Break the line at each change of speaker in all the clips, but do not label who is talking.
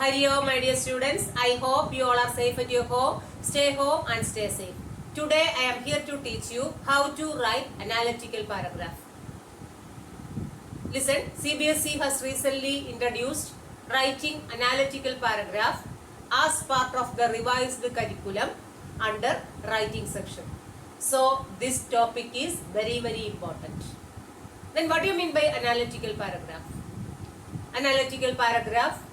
Hello, my dear students. I hope you all are safe at your home. Stay home and stay safe. Today I am here to teach you how to write analytical paragraph. Listen, CBSE has recently introduced writing analytical paragraph as part of the revised curriculum under writing section. So this topic is very important. Then what do you mean by analytical paragraph? Analytical paragraph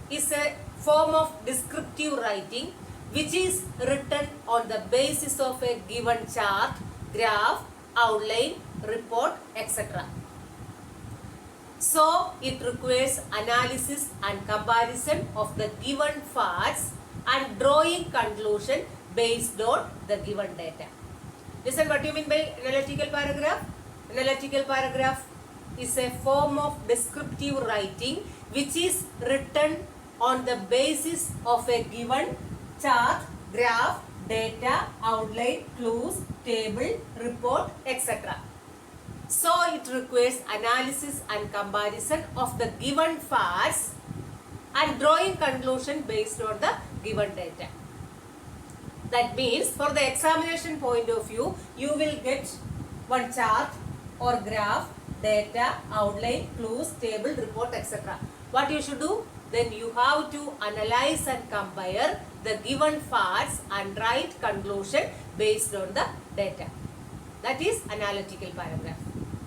is a form of descriptive writing which is written on the basis of a given chart, graph, outline, report, etc. So it requires analysis and comparison of the given facts and drawing conclusion based on the given data. Listen, what do you mean by analytical paragraph? Analytical paragraph is a form of descriptive writing which is written on the basis of a given chart, graph, data, outline, clues, table, report, etc. So it requires analysis and comparison of the given facts and drawing conclusion based on the given data. That means for the examination point of view, you will get one chart or graph, data, outline, clues, table, report, etc. What you should do? Then you have to analyze and compare the given facts and write conclusion based on the data. That is analytical paragraph.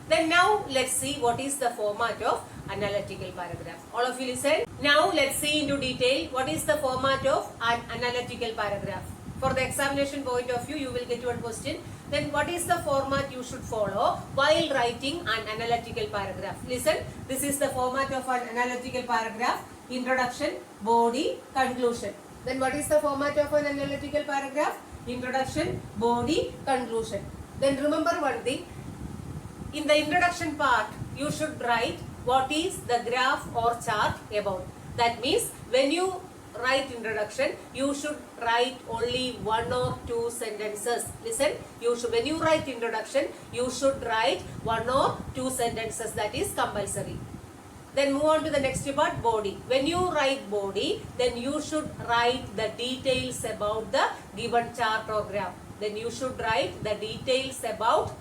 Then now let's see what is the format of analytical paragraph. All of you listen. Now let's see into detail what is the format of an analytical paragraph. For the examination point of view, you will get one question. Then what is the format you should follow while writing an analytical paragraph? Listen, this is the format of an analytical paragraph. Introduction, body, conclusion. Then what is the format of an analytical paragraph? Introduction, body, conclusion. Then remember one thing. In the introduction part, you should write what is the graph or chart about. That means when you write introduction, you should write only one or two sentences. Listen, when you write introduction, you should write one or two sentences. That is compulsory. Then move on to the next part, body. When you write body, then you should write the details about the given chart or graph. Then you should write the details about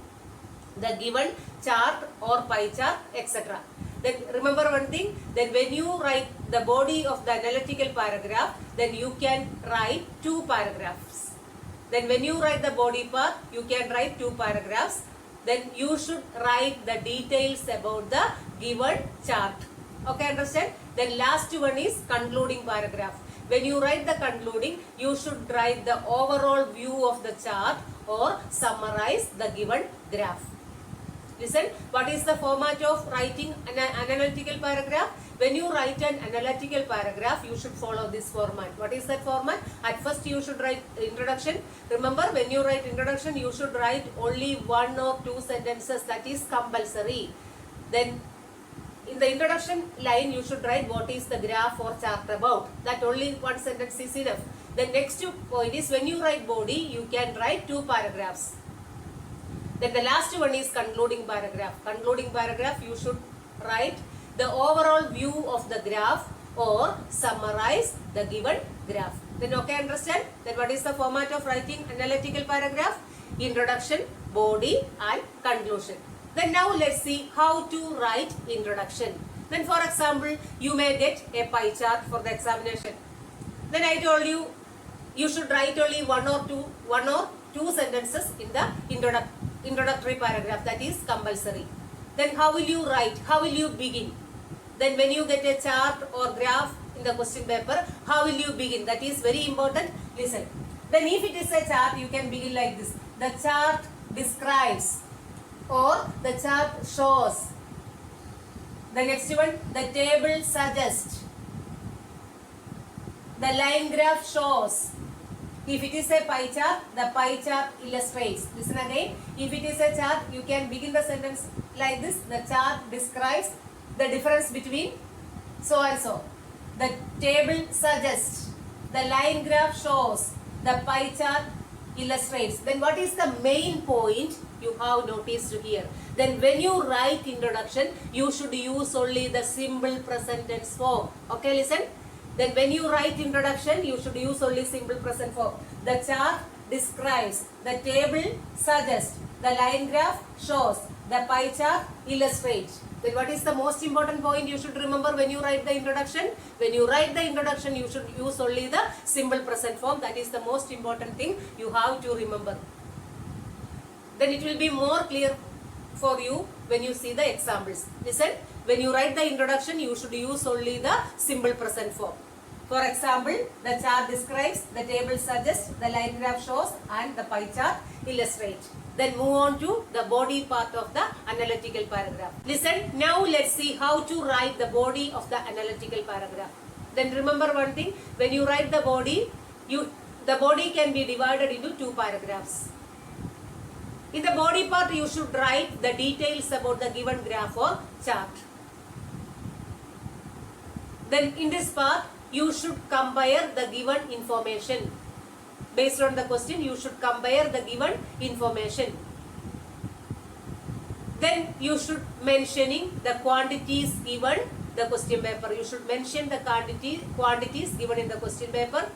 the given chart or pie chart, etc. Then remember one thing, then when you write the body of the analytical paragraph, then you can write two paragraphs. Then when you write the body part, you can write two paragraphs. Then you should write the details about the given chart. Okay, understand? Then last one is concluding paragraph. When you write the concluding, you should write the overall view of the chart or summarize the given graph. Listen, what is the format of writing an analytical paragraph? When you write an analytical paragraph, you should follow this format. What is that format? At first you should write introduction. Remember, when you write introduction, you should write only one or two sentences. That is compulsory. Then in the introduction line, you should write what is the graph or chart about. That only one sentence is enough. The next point is when you write body, you can write two paragraphs. Then the last one is concluding paragraph. Concluding paragraph, you should write the overall view of the graph or summarize the given graph. Then okay, understand? Then what is the format of writing analytical paragraph? Introduction, body and conclusion. Then now let's see how to write introduction. Then for example, you may get a pie chart for the examination. Then I told you, you should write only one or two sentences in the introductory paragraph. That is compulsory. Then how will you write? How will you begin? Then when you get a chart or graph in the question paper, how will you begin? That is very important. Listen. Then if it is a chart, you can begin like this. The chart describes or the chart shows. The next one, the table suggests. The line graph shows. If it is a pie chart, the pie chart illustrates. Listen again. If it is a chart, you can begin the sentence like this. The chart describes the difference between so and so. The table suggests. The line graph shows. The pie chart illustrates. Then what is the main point you have noticed here? Then when you write introduction, you should use only the simple present tense form. Okay, listen. Then when you write introduction, you should use only simple present form. The chart describes, the table suggests, the line graph shows, the pie chart illustrates. Then what is the most important point you should remember when you write the introduction? When you write the introduction, you should use only the simple present form. That is the most important thing you have to remember. Then it will be more clear for you when you see the examples. Listen, when you write the introduction, you should use only the simple present form. For example, the chart describes, the table suggests, the line graph shows, and the pie chart illustrates. Then move on to the body part of the analytical paragraph. Listen, now let's see how to write the body of the analytical paragraph. Then remember one thing, when you write the body, the body can be divided into two paragraphs. In the body part, you should write the details about the given graph or chart. Then in this part, you should compare the given information. Based on the question, you should compare the given information. Then you should mentioning the quantities given the question paper. You should mention the quantities given in the question paper.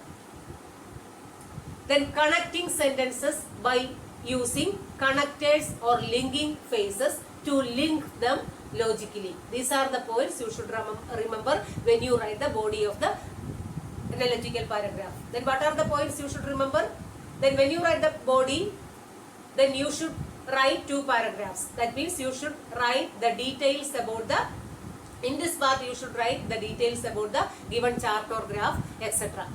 Then connecting sentences by using connectors or linking phrases to link them logically. These are the points you should remember when you write the body of the analytical paragraph. Then what are the points you should remember? Then when you write the body, then you should write two paragraphs. That means you should write the details about the, in this part you should write the details about the given chart or graph, etc.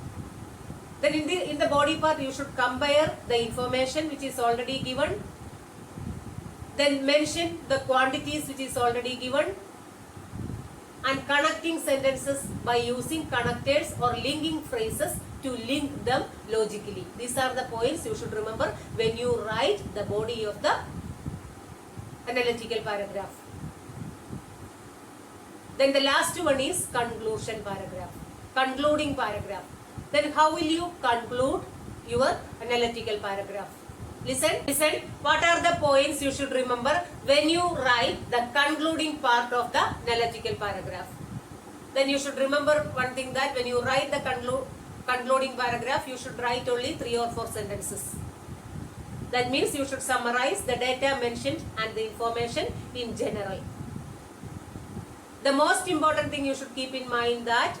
Then in the body part you should compare the information which is already given. Then mention the quantities which is already given. And connecting sentences by using connectors or linking phrases to link them logically. These are the points you should remember when you write the body of the analytical paragraph. Then the last one is conclusion paragraph, concluding paragraph. Then how will you conclude your analytical paragraph? Listen, what are the points you should remember when you write the concluding part of the analytical paragraph? Then you should remember one thing, that when you write the concluding paragraph, you should write only 3 or 4 sentences. That means you should summarize the data mentioned and the information in general. The most important thing you should keep in mind that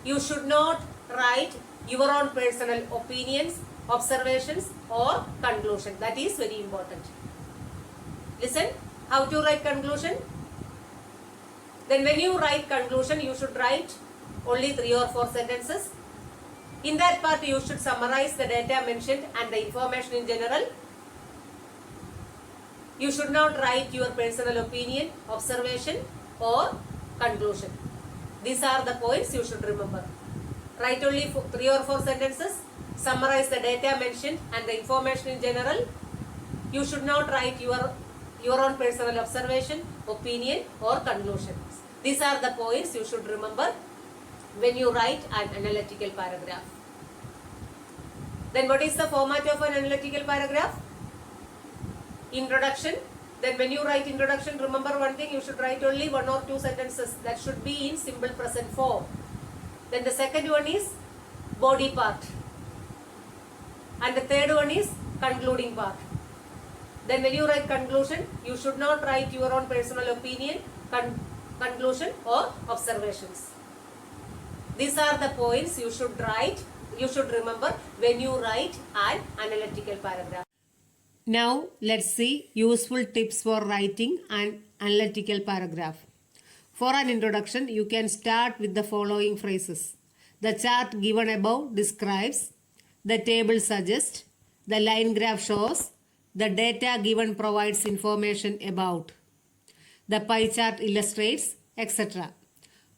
you should not write your own personal opinions, observations or conclusion. That is very important. Listen, how to write conclusion? Then when you write conclusion, you should write only 3 or 4 sentences. In that part, you should summarize the data mentioned and the information in general. You should not write your personal opinion, observation or conclusion. These are the points you should remember. Write only 3 or 4 sentences. Summarize the data mentioned and the information in general. You should not write your own personal observation, opinion or conclusion. These are the points you should remember when you write an analytical paragraph. Then what is the format of an analytical paragraph? Introduction. Then when you write introduction, remember one thing, you should write only 1 or 2 sentences. That should be in simple present form. Then the second one is body part. And the third one is concluding part. Then when you write conclusion, you should not write your own personal opinion, conclusion or observations. These are the points you should write, you should remember when you write an analytical paragraph. Now let's see useful tips for writing an analytical paragraph. For an introduction, you can start with the following phrases. The chart given above describes, the table suggests, the line graph shows, the data given provides information about, the pie chart illustrates, etc.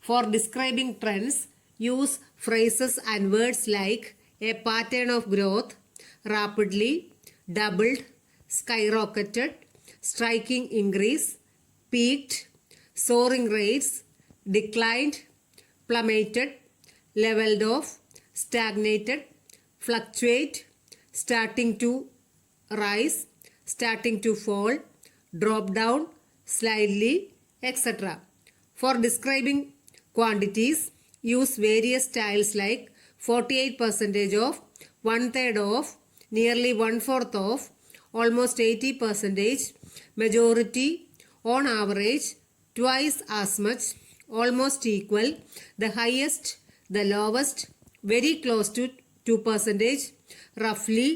For describing trends, use phrases and words like a pattern of growth, rapidly, doubled, skyrocketed, striking increase, peaked, soaring rates, declined, plummeted, leveled off, stagnated, fluctuate, starting to rise, starting to fall, drop down, slightly, etc. For describing quantities, use various styles like 48% of, 1/3 of, nearly 1/4 of, almost 80%, majority, on average, twice as much, almost equal, the highest, the lowest, very close to 2%, roughly,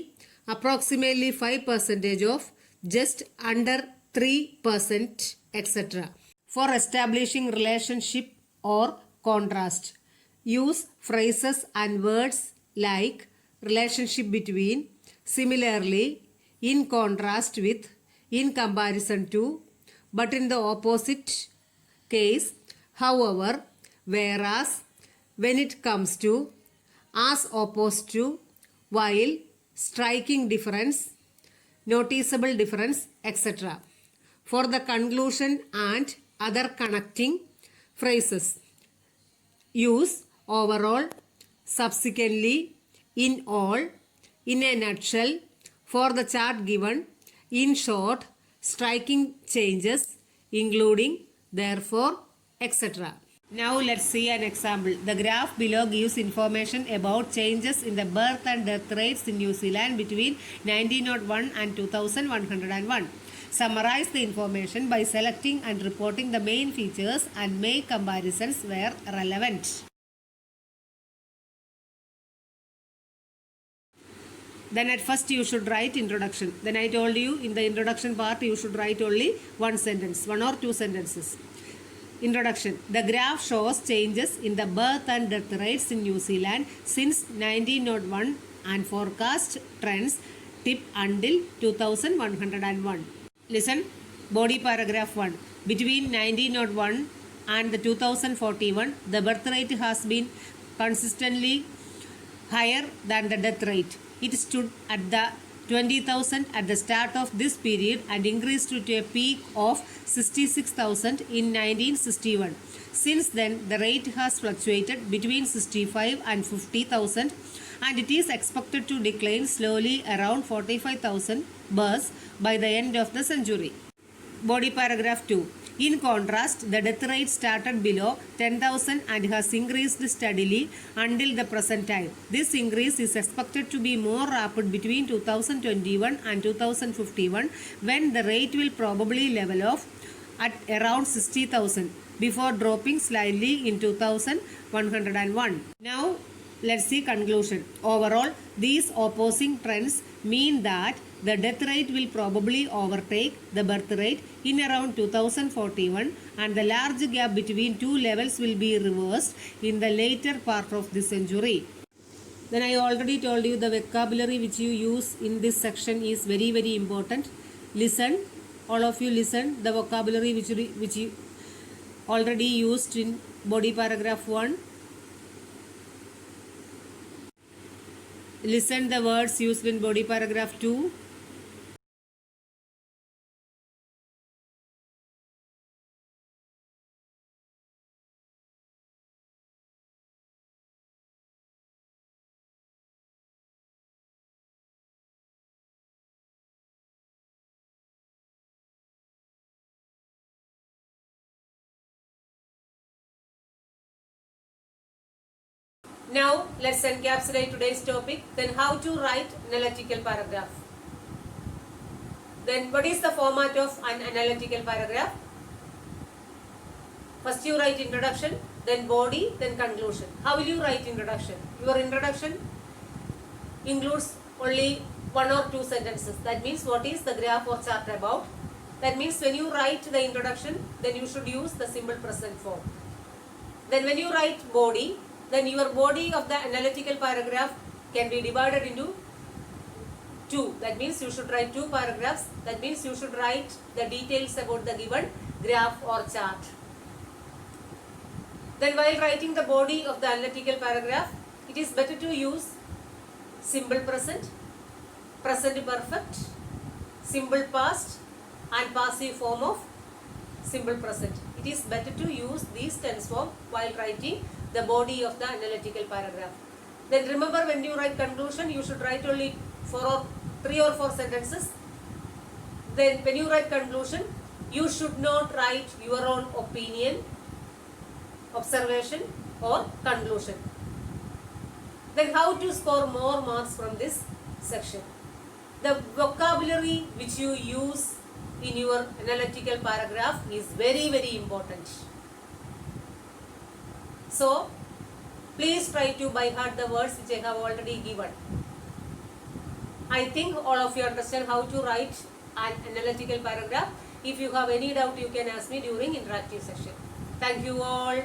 approximately 5% of, just under 3%, etc. For establishing relationship or contrast, use phrases and words like relationship between, similarly, in contrast with, in comparison to, but in the opposite case, however, whereas, when it comes to, as opposed to, while, striking difference, noticeable difference, etc. For the conclusion and other connecting phrases, use overall, subsequently, in all, in a nutshell, for the chart given, in short, striking changes, including, therefore, etc. Now let's see an example. The graph below gives information about changes in the birth and death rates in New Zealand between 1901 and 2101. Summarize the information by selecting and reporting the main features and make comparisons where relevant. Then at first you should write introduction. Then I told you in the introduction part you should write only one sentence, one or two sentences. Introduction. The graph shows changes in the birth and death rates in New Zealand since 1901 and forecast trends tip until 2101. Listen, body paragraph 1. Between 1901 and the 2041, the birth rate has been consistently higher than the death rate. It stood at the 20,000 at the start of this period and increased to a peak of 66,000 in 1961. Since then, the rate has fluctuated between 65 and 50,000 and it is expected to decline slowly around 45,000 births by the end of the century. Body paragraph 2. In contrast, the death rate started below 10,000 and has increased steadily until the present time. This increase is expected to be more rapid between 2021 and 2051 when the rate will probably level off at around 60,000 before dropping slightly in 2101. Now, let's see conclusion. Overall, these opposing trends mean that the death rate will probably overtake the birth rate in around 2041 and the large gap between two levels will be reversed in the later part of the century. Then I already told you the vocabulary which you use in this section is very, very important. Listen, all of you listen the vocabulary which you already used in body paragraph 1. Listen the words used in body paragraph 2. Now let's encapsulate today's topic. Then how to write analytical paragraph. Then what is the format of an analytical paragraph? First you write introduction, then body, then conclusion. How will you write introduction? Your introduction includes only one or two sentences. That means what is the graph or chart about? That means when you write the introduction, then you should use the simple present form. Then when you write body, then your body of the analytical paragraph can be divided into two. That means you should write two paragraphs. That means you should write the details about the given graph or chart. Then while writing the body of the analytical paragraph, it is better to use simple present, present perfect, simple past and passive form of simple present. It is better to use these tense form while writing the body of the analytical paragraph. Then remember, when you write conclusion, you should write only 3 or 4 sentences. Then when you write conclusion, you should not write your own opinion, observation, or conclusion. Then how to score more marks from this section? The vocabulary which you use in your analytical paragraph is very important. So, please try to by heart the words which I have already given. I think all of you understand how to write an analytical paragraph. If you have any doubt, you can ask me during interactive session. Thank you all.